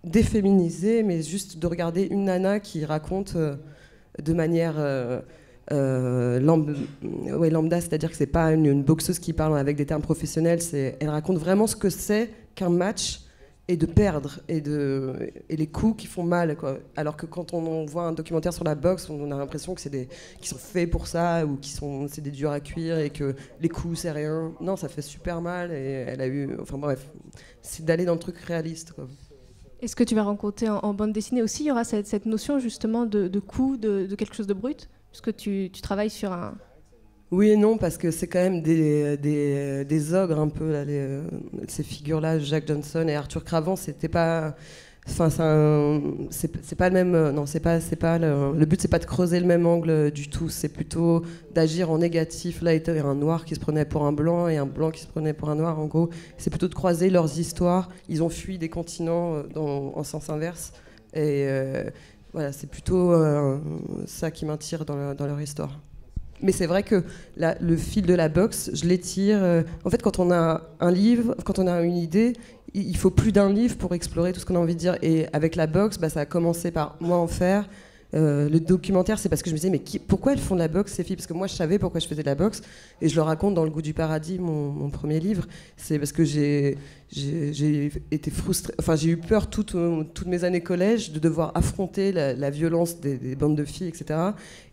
déféminisé, mais juste de regarder une nana qui raconte de manière lambda, c'est-à-dire que c'est pas une boxeuse qui parle avec des termes professionnels, elle raconte vraiment ce que c'est qu'un match, et de perdre, et les coups qui font mal, quoi. Alors que quand on voit un documentaire sur la boxe, on a l'impression que qui sont faits pour ça, ou c'est des durs à cuire, et que les coups c'est rien. Non, ça fait super mal, et elle a eu, enfin bref, c'est d'aller dans le truc réaliste, quoi. Est-ce que tu vas rencontrer en bande dessinée aussi, il y aura cette notion justement de coup, de quelque chose de brut, puisque tu travailles sur un... Oui et non, parce que c'est quand même des ogres un peu, là, ces figures-là, Jack Johnson et Arthur Cravant, c'était pas... Enfin, c'est pas le même. Non, c'est pas le but, c'est pas de creuser le même angle du tout. C'est plutôt d'agir en négatif. Là, il y a un noir qui se prenait pour un blanc, et un blanc qui se prenait pour un noir. En gros, c'est plutôt de croiser leurs histoires. Ils ont fui des continents en sens inverse, et voilà, c'est plutôt ça qui m'attire dans leur histoire. Mais c'est vrai que le fil de la boxe, je l'étire. En fait, quand on a un livre, quand on a une idée, il faut plus d'un livre pour explorer tout ce qu'on a envie de dire. Et avec la boxe, ça a commencé par moi en faire. Le documentaire, c'est parce que je me disais, mais pourquoi elles font de la boxe, ces filles? Parce que moi, je savais pourquoi je faisais de la boxe, et je le raconte dans Le Goût du paradis, mon premier livre. C'est parce que j'ai été frustrée, enfin j'ai eu peur toutes mes années collège de devoir affronter la violence des bandes de filles, etc.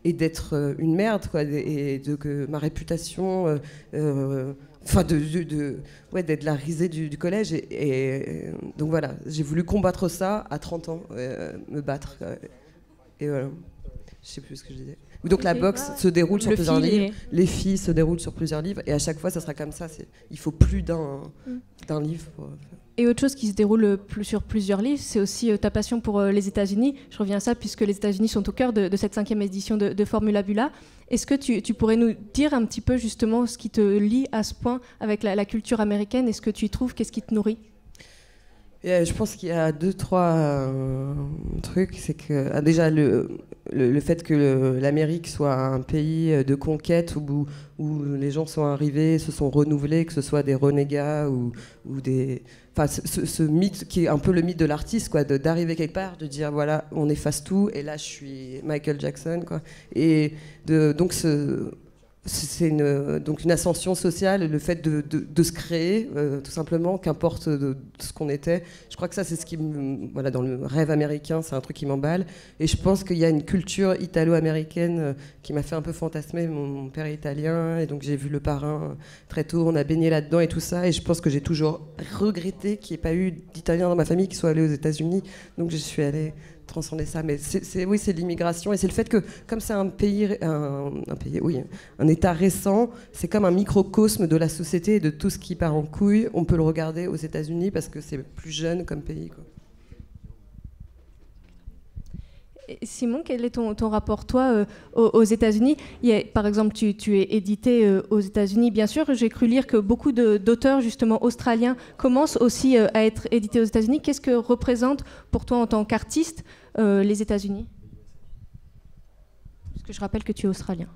Et d'être une merde, quoi, et que ma réputation... Enfin, d'être la risée du collège. Et donc voilà, j'ai voulu combattre ça à 30 ans, me battre. Et voilà, je sais plus ce que je disais. Donc la boxe se déroule sur plusieurs livres, les filles se déroulent sur plusieurs livres, et à chaque fois ça sera comme ça. Il faut plus d'un livre pour... Et autre chose qui se déroule sur plusieurs livres, c'est aussi ta passion pour les États-Unis. Je reviens à ça puisque les États-Unis sont au cœur de cette 5e édition de Formula Bula. Est-ce que tu pourrais nous dire un petit peu justement ce qui te lie à ce point avec la culture américaine? Est-ce que tu y trouves? Qu'est-ce qui te nourrit? Je pense qu'il y a 2-3 trucs. C'est que déjà le fait que l'Amérique soit un pays de conquête où les gens sont arrivés, se sont renouvelés, que ce soit des renégats ou des... Enfin, ce mythe qui est un peu le mythe de l'artiste, quoi, d'arriver quelque part, de dire voilà, on efface tout, et là je suis Michael Jackson, quoi. Et donc donc une ascension sociale, le fait de se créer, tout simplement, qu'importe de ce qu'on était. Je crois que ça, c'est ce qui, voilà, dans le rêve américain, c'est un truc qui m'emballe. Et je pense qu'il y a une culture italo-américaine qui m'a fait un peu fantasmer. Mon père est italien, et donc j'ai vu Le Parrain très tôt. On a baigné là-dedans et tout ça. Et je pense que j'ai toujours regretté qu'il n'y ait pas eu d'Italiens dans ma famille qui soient allés aux États-Unis. Donc je suis allée transcender ça, mais oui, c'est l'immigration, et c'est le fait que, comme c'est un État récent, c'est comme un microcosme de la société et de tout ce qui part en couille. On peut le regarder aux États-Unis parce que c'est plus jeune comme pays, quoi. Simon, quel est ton rapport, toi, aux États-Unis? Par exemple, tu es édité aux États-Unis, bien sûr. J'ai cru lire que beaucoup d'auteurs, justement, australiens commencent aussi à être édités aux États-Unis. Qu'est-ce que représente pour toi, en tant qu'artiste, les États-Unis? Parce que je rappelle que tu es australien.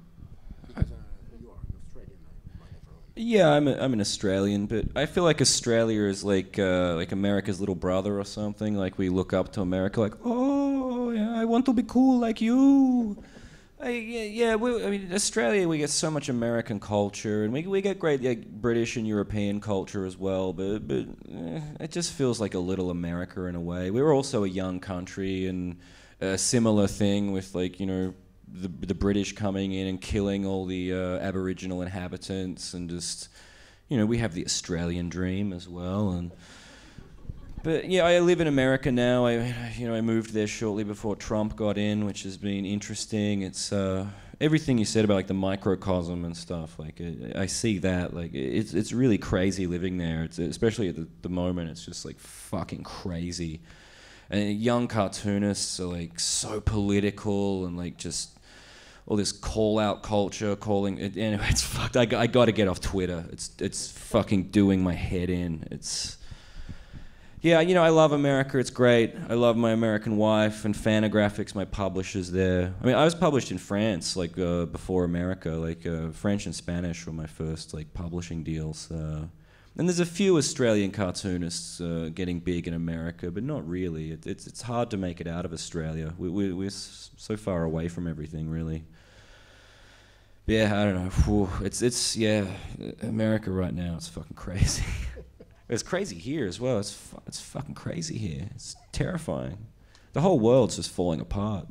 Yeah, I'm an Australian, but I feel like Australia is like America's little brother or something. Like, we look up to America, like, oh, yeah, I want to be cool like you. I mean, Australia, we get so much American culture, and we get great, like, British and European culture as well. But it just feels like a little America in a way. We're also a young country, and a similar thing with, like, you know, the British coming in and killing all the Aboriginal inhabitants, and just, you know, we have the Australian dream as well. But yeah, I live in America now. I moved there shortly before Trump got in, which has been interesting. It's everything you said about, like, the microcosm and stuff. Like, I see that. Like, it's really crazy living there. It's, especially at the moment, it's just, like, fucking crazy. And young cartoonists are, like, so political, and, like, just all this call-out culture, calling it. Anyway, it's fucked. I got to get off Twitter. It's fucking doing my head in. Yeah, you know, I love America. It's great. I love my American wife, and Fantagraphics, my publisher's there. I mean, I was published in France, like, before America. Like, French and Spanish were my first, like, publishing deals. And there's a few Australian cartoonists getting big in America, but not really. It's hard to make it out of Australia. We're so far away from everything, really. Yeah, I don't know. Whew. It's America right now. It's fucking crazy. It's crazy here as well. It's fucking crazy here. It's terrifying. The whole world's just falling apart.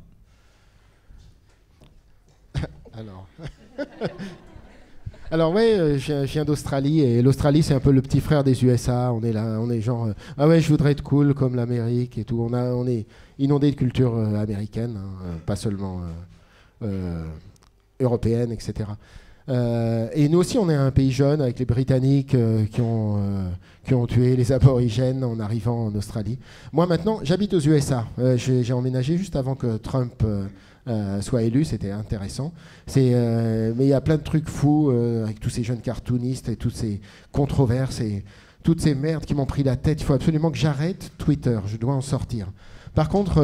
Alors ouais, je viens d'Australie, et l'Australie, c'est un peu le petit frère des USA. On est là, on est genre ah ouais, je voudrais être cool comme l'Amérique et tout. On est inondé de culture américaine, hein, pas seulement européenne, etc. Et nous aussi, on est un pays jeune, avec les Britanniques qui ont tué les aborigènes en arrivant en Australie. Moi maintenant, j'habite aux USA. J'ai emménagé juste avant que Trump soit élu, c'était intéressant. Mais il y a plein de trucs fous avec tous ces jeunes cartoonistes et toutes ces controverses et toutes ces merdes qui m'ont pris la tête. Il faut absolument que j'arrête Twitter, je dois en sortir. Par contre,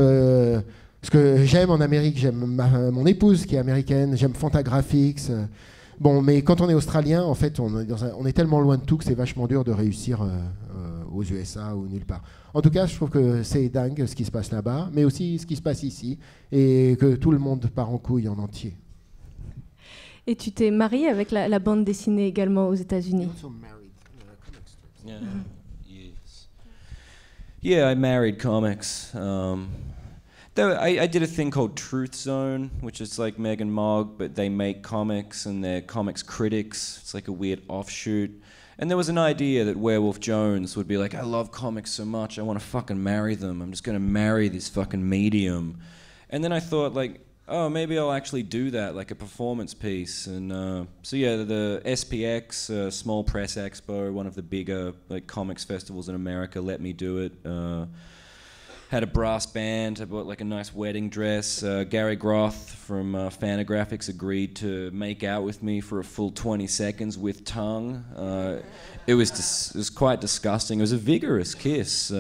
ce que j'aime en Amérique, j'aime mon épouse qui est américaine, j'aime Fantagraphics. Bon, mais quand on est australien, en fait, on est tellement loin de tout que c'est vachement dur de réussir aux USA ou nulle part. En tout cas, je trouve que c'est dingue ce qui se passe là-bas, mais aussi ce qui se passe ici, et que tout le monde part en couille en entier. Et tu t'es marié avec la bande dessinée également aux États-Unis. Yeah. Yes. Yeah, I married comics. I did a thing called Truth Zone, which is like Meg and Mog, but they make comics and they're comics critics. It's like a weird offshoot. And there was an idea that Werewolf Jones would be like, I love comics so much, I want to fucking marry them. I'm just going to marry this fucking medium. And then I thought, like, oh, maybe I'll actually do that, like a performance piece. And so yeah, the SPX, Small Press Expo, one of the bigger, like, comics festivals in America, let me do it. Had a brass band. I bought, like, a nice wedding dress. Gary Groth from Fantagraphics agreed to make out with me for a full 20 seconds with tongue. It was quite disgusting. It was a vigorous kiss.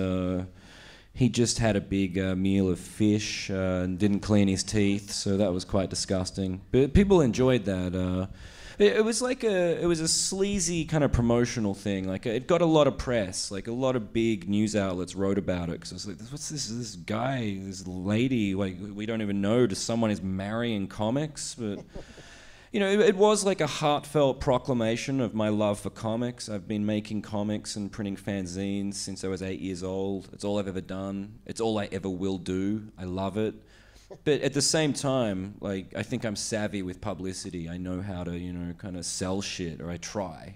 He just had a big meal of fish and didn't clean his teeth, so that was quite disgusting. But people enjoyed that. It was a sleazy kind of promotional thing. Like, it got a lot of press. Like, a lot of big news outlets wrote about it. Because it's like, what's this guy, this lady? Like, we don't even know. Does someone is marrying comics? But you know, it was like a heartfelt proclamation of my love for comics. I've been making comics and printing fanzines since I was 8 years old. It's all I've ever done. It's all I ever will do. I love it. But at the same time, like, I think I'm savvy with publicity. I know how to, you know, kind of sell shit, or I try.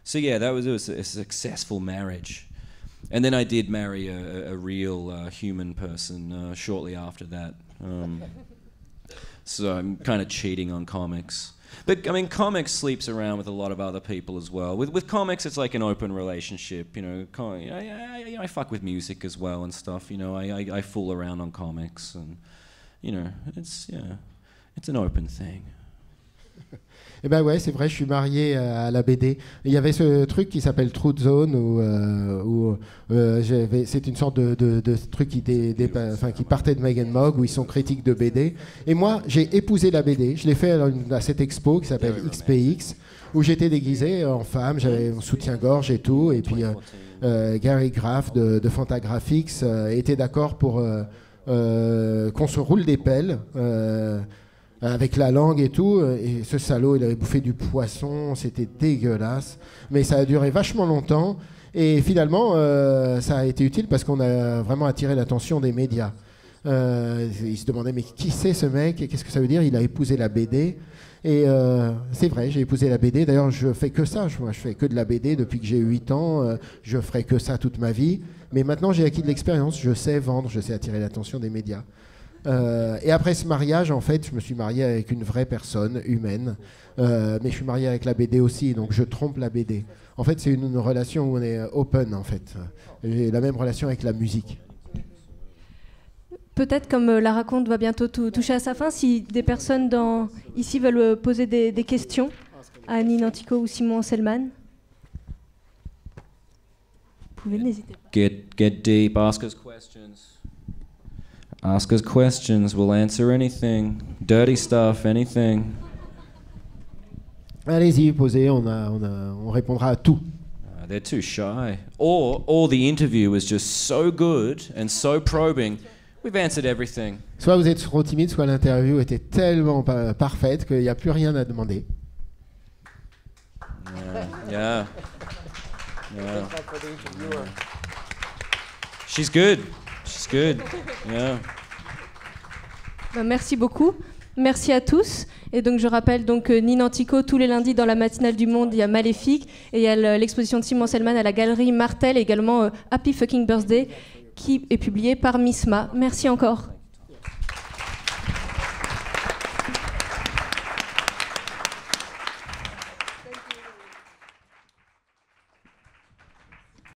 So yeah, it was a successful marriage. And then I did marry a real human person shortly after that. So I'm kind of cheating on comics. But I mean, comics sleeps around with a lot of other people as well. With comics, it's like an open relationship. You know, I fuck with music as well and stuff. You know, I fool around on comics, and you know, it's an open thing. Eh ben ouais, c'est vrai, je suis marié à la BD. Il y avait ce truc qui s'appelle Truth Zone, où c'est une sorte de truc qui partait de Meg and Mogg, où ils sont critiques de BD. Et moi, j'ai épousé la BD. Je l'ai fait à cette expo qui s'appelle XPX, où j'étais déguisé en femme, j'avais mon soutien-gorge et tout. Et puis Gary Graff de Fantagraphics était d'accord pour qu'on se roule des pelles. Avec la langue et tout, et ce salaud, il avait bouffé du poisson, c'était dégueulasse, mais ça a duré vachement longtemps, et finalement, ça a été utile parce qu'on a vraiment attiré l'attention des médias. Ils se demandaient, mais qui c'est ce mec, et qu'est-ce que ça veut dire? Il a épousé la BD, et c'est vrai, j'ai épousé la BD, d'ailleurs je fais que ça, je fais que de la BD depuis que j'ai 8 ans, je ferai que ça toute ma vie, mais maintenant j'ai acquis de l'expérience, je sais vendre, je sais attirer l'attention des médias. Et après ce mariage, en fait, je me suis marié avec une vraie personne humaine, mais je suis marié avec la BD aussi, donc je trompe la BD. En fait, c'est une relation où on est open, en fait. J'ai la même relation avec la musique. Peut-être, comme la raconte va bientôt toucher à sa fin, si des personnes ici veulent poser des questions à Nina Antico ou Simon Anselman, vous pouvez, n'hésiter pas. Get deep, ask us questions. Ask us questions, we'll answer anything. Dirty stuff, anything. Allez-y, posez, on répondra à tout. They're too shy. Or the interview was just so good and so probing, we've answered everything. Soit vous êtes trop timide, soit l'interview était tellement parfaite qu'il n'y a plus rien à demander. Yeah. She's good. She's good. Yeah. Merci beaucoup. Merci à tous. Et donc je rappelle donc Nina Antico tous les lundis dans la matinale du Monde, il y a Maléfique et il y a l'exposition de Simon Selman à la galerie Martel et également Happy Fucking Birthday qui est publiée par Misma. Merci encore.